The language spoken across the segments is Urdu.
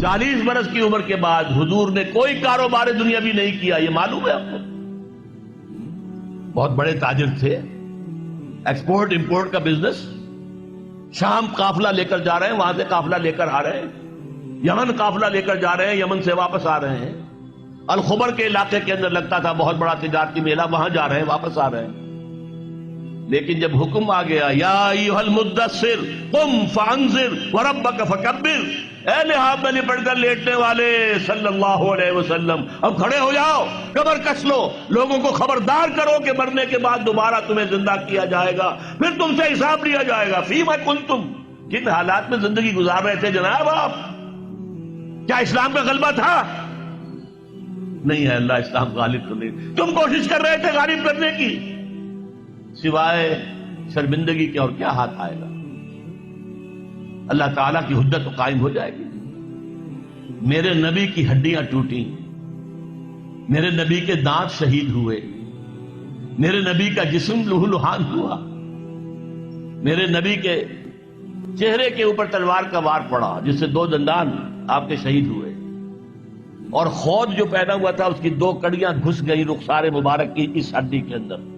40 برس کی عمر کے بعد حضور نے کوئی کاروبار دنیاوی نہیں کیا، یہ معلوم ہے آپ کو؟ بہت بڑے تاجر تھے، ایکسپورٹ امپورٹ کا بزنس، شام قافلہ لے کر جا رہے ہیں، وہاں سے قافلہ لے کر آ رہے ہیں، یمن قافلہ لے کر جا رہے ہیں، یمن سے واپس آ رہے ہیں، الخبر کے علاقے کے اندر لگتا تھا بہت بڑا تجارتی میلہ، وہاں جا رہے ہیں، واپس آ رہے ہیں۔ لیکن جب حکم آ گیا یا ایھا المدثر قم فانذر وربک فکبر، اے لحاف میں لپٹ کر لیٹنے والے صلی اللہ علیہ وسلم، اب کھڑے ہو جاؤ، کمر کس لو، لوگوں کو خبردار کرو کہ مرنے کے بعد دوبارہ تمہیں زندہ کیا جائے گا، پھر تم سے حساب لیا جائے گا۔ فیما کنتم، کن حالات میں زندگی گزار رہے تھے جناب آپ؟ کیا اسلام کا غلبہ تھا؟ نہیں ہے اللہ، اسلام غالب تو نہیں۔ تم کوشش کر رہے تھے غالب کرنے کی، سوائے شرمندگی کے اور کیا ہاتھ آئے گا؟ اللہ تعالیٰ کی حجت تو قائم ہو جائے گی۔ میرے نبی کی ہڈیاں ٹوٹیں، میرے نبی کے دانت شہید ہوئے، میرے نبی کا جسم لہو لہان ہوا، میرے نبی کے چہرے کے اوپر تلوار کا وار پڑا جس سے 2 دندان آپ کے شہید ہوئے، اور خود جو پہنا ہوا تھا اس کی 2 کڑیاں گھس گئی رخسار مبارک کی اس ہڈی کے اندر۔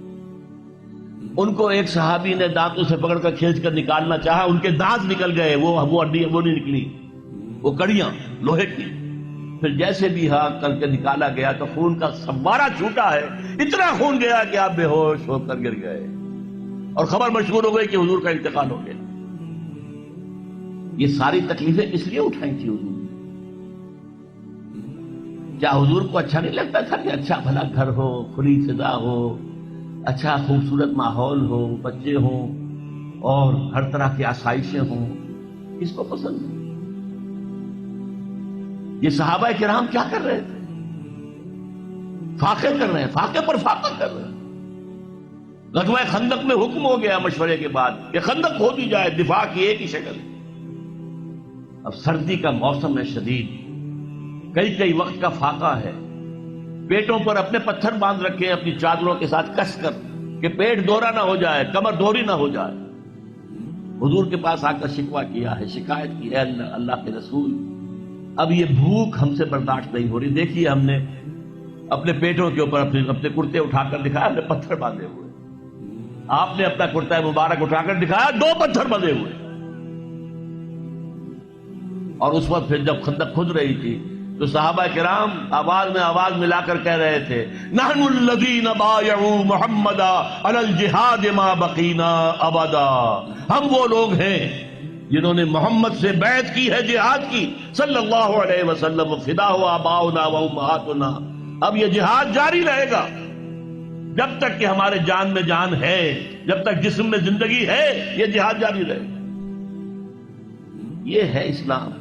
ان کو ایک صحابی نے دانتوں سے پکڑ کر کھینچ کر نکالنا چاہا، ان کے دانت نکل گئے، وہ ہڈی وہ نہیں نکلی، وہ کڑیاں لوہے کی۔ پھر جیسے بھی کر کے نکالا گیا تو خون کا فوارہ چھوٹا ہے، اتنا خون گیا کہ آپ بے ہوش ہو کر گر گئے، اور خبر مشہور ہو گئی کہ حضور کا انتقال ہو گیا۔ یہ ساری تکلیفیں کس لیے اٹھائی تھی حضور؟ کیا حضور کو اچھا نہیں لگتا تھا کہ اچھا بھلا گھر ہو، کھلی فضا ہو، اچھا خوبصورت ماحول ہو، بچے ہوں اور ہر طرح کی آسائشیں ہوں؟ کس کو پسند ہے؟ یہ صحابہ کرام کیا کر رہے تھے؟ فاقے کر رہے ہیں، فاقے پر فاقہ کر رہے ہیں۔ غزوہ خندق میں حکم ہو گیا مشورے کے بعد کہ خندق ہو دی جائے، دفاع کی ایک ہی شکل ہے۔ اب سردی کا موسم ہے شدید، کئی وقت کا فاقہ ہے، پیٹوں پر اپنے پتھر باندھ رکھے ہیں اپنی چادروں کے ساتھ کس کر کہ پیٹ دورا نہ ہو جائے، کمر دوری نہ ہو جائے۔ حضور کے پاس آ کر شکوہ کیا ہے، شکایت کی ہے، اللہ کے رسول اب یہ بھوک ہم سے برداشت نہیں ہو رہی، دیکھیے ہم نے اپنے پیٹوں کے اوپر اپنے کرتے اٹھا کر دکھایا، ہم نے پتھر باندھے ہوئے، آپ نے اپنا کرتا مبارک اٹھا کر دکھایا، 2 پتھر بندھے ہوئے۔ اور اس وقت پھر جب خندق کھد رہی تھی تو صحابہ کرام آواز میں آواز ملا کر کہہ رہے تھے، نحن الذین بایعوا محمدا علی الجہاد ما بقینا ابدا، ہم وہ لوگ ہیں جنہوں نے محمد سے بیعت کی ہے جہاد کی صلی اللہ علیہ وسلم، فدا ہو آباؤنا و امہاتنا، اب یہ جہاد جاری رہے گا جب تک کہ ہمارے جان میں جان ہے، جب تک جسم میں زندگی ہے، یہ جہاد جاری رہے گا۔ یہ ہے اسلام۔